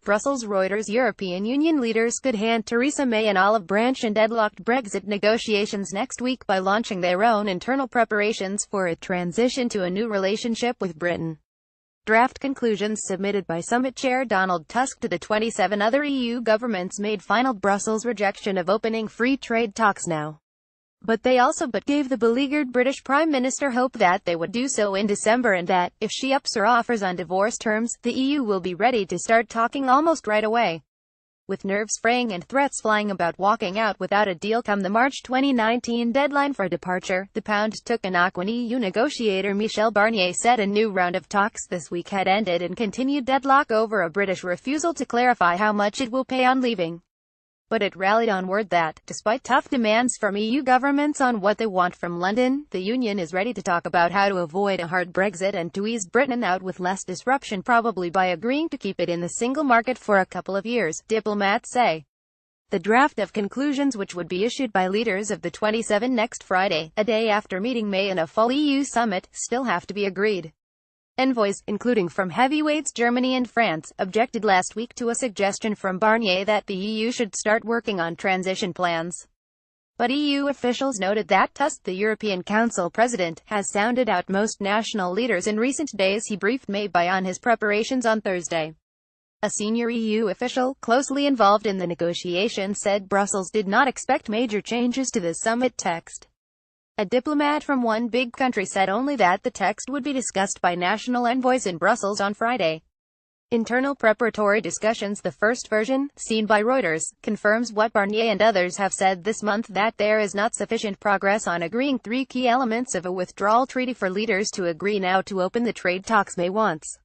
Brussels. Reuters European Union leaders could hand Theresa May an olive branch in deadlocked Brexit negotiations next week by launching their own internal preparations for a transition to a new relationship with Britain. Draft conclusions submitted by Summit Chair Donald Tusk to the 27 other EU governments made final Brussels' rejection of opening free trade talks now. But they also gave the beleaguered British Prime Minister hope that they would do so in December and that, if she ups her offers on divorce terms, the EU will be ready to start talking almost right away. With nerves fraying and threats flying about walking out without a deal come the March 2019 deadline for departure, the pound took a knock when EU negotiator Michel Barnier said a new round of talks this week had ended in continued deadlock over a British refusal to clarify how much it will pay on leaving. But it rallied on word that, despite tough demands from EU governments on what they want from London, the Union is ready to talk about how to avoid a hard Brexit and to ease Britain out with less disruption, probably by agreeing to keep it in the single market for a couple of years, diplomats say. The draft of conclusions, which would be issued by leaders of the 27 next Friday, a day after meeting May in a full EU summit, still have to be agreed. Envoys, including from heavyweights Germany and France, objected last week to a suggestion from Barnier that the EU should start working on transition plans. But EU officials noted that Tusk, the European Council president, has sounded out most national leaders in recent days. He briefed May on his preparations on Thursday. A senior EU official, closely involved in the negotiations, said Brussels did not expect major changes to the summit text. A diplomat from one big country said only that the text would be discussed by national envoys in Brussels on Friday. Internal preparatory discussions. The first version, seen by Reuters, confirms what Barnier and others have said this month, that there is not sufficient progress on agreeing three key elements of a withdrawal treaty for leaders to agree now to open the trade talks May wants.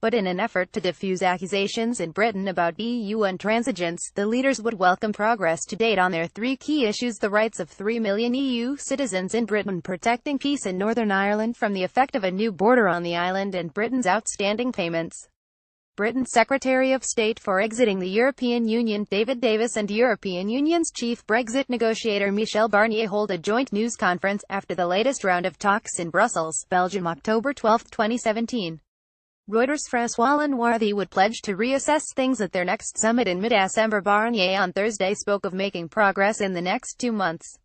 But in an effort to diffuse accusations in Britain about EU intransigence, the leaders would welcome progress to date on their three key issues: the rights of 3 million EU citizens in Britain, protecting peace in Northern Ireland from the effect of a new border on the island, and Britain's outstanding payments. Britain's Secretary of State for exiting the European Union, David Davis, and European Union's chief Brexit negotiator Michel Barnier hold a joint news conference after the latest round of talks in Brussels, Belgium, October 12, 2017. Reuters' François Lenoir would pledge to reassess things at their next summit in mid-December. Barnier on Thursday spoke of making progress in the next 2 months.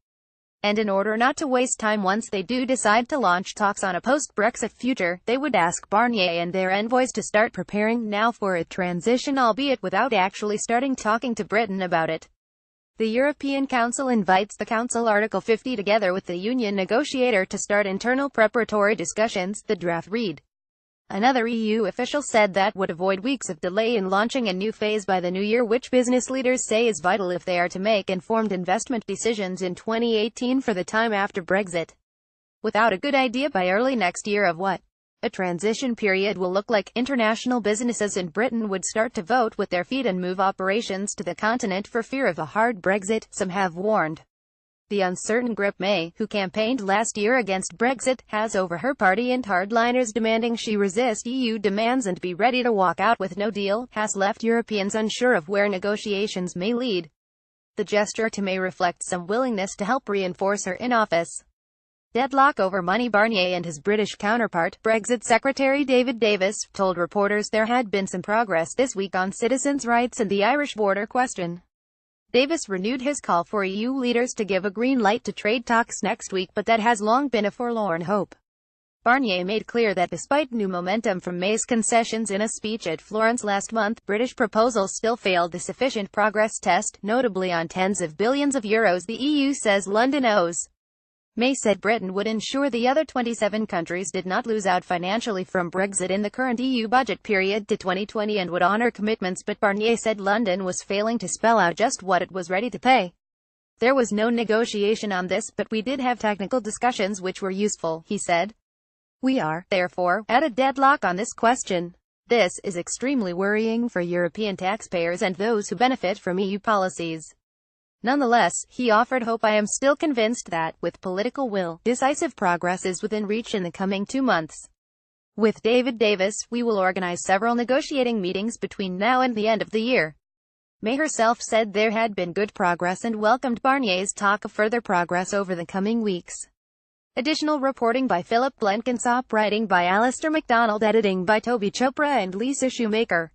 And in order not to waste time once they do decide to launch talks on a post-Brexit future, they would ask Barnier and their envoys to start preparing now for a transition, albeit without actually starting talking to Britain about it. The European Council invites the Council Article 50 together with the Union negotiator to start internal preparatory discussions, the draft read. Another EU official said that would avoid weeks of delay in launching a new phase by the new year, which business leaders say is vital if they are to make informed investment decisions in 2018 for the time after Brexit. Without a good idea by early next year of what a transition period will look like, international businesses in Britain would start to vote with their feet and move operations to the continent for fear of a hard Brexit, some have warned. The uncertain grip May, who campaigned last year against Brexit, has over her party and hardliners demanding she resist EU demands and be ready to walk out with no deal, has left Europeans unsure of where negotiations may lead. The gesture to May reflects some willingness to help reinforce her in office. Deadlock over money. Barnier and his British counterpart, Brexit Secretary David Davis, told reporters there had been some progress this week on citizens' rights and the Irish border question. Davis renewed his call for EU leaders to give a green light to trade talks next week, but that has long been a forlorn hope. Barnier made clear that despite new momentum from May's concessions in a speech at Florence last month, British proposals still failed the sufficient progress test, notably on tens of billions of euros the EU says London owes. May said Britain would ensure the other 27 countries did not lose out financially from Brexit in the current EU budget period to 2020 and would honour commitments, but Barnier said London was failing to spell out just what it was ready to pay. There was no negotiation on this, but we did have technical discussions which were useful, he said. We are, therefore, at a deadlock on this question. This is extremely worrying for European taxpayers and those who benefit from EU policies. Nonetheless, he offered hope. I am still convinced that, with political will, decisive progress is within reach in the coming 2 months. With David Davis, we will organize several negotiating meetings between now and the end of the year. May herself said there had been good progress and welcomed Barnier's talk of further progress over the coming weeks. Additional reporting by Philip Blenkinsop, writing by Alistair MacDonald, editing by Toby Chopra and Lisa Shoemaker.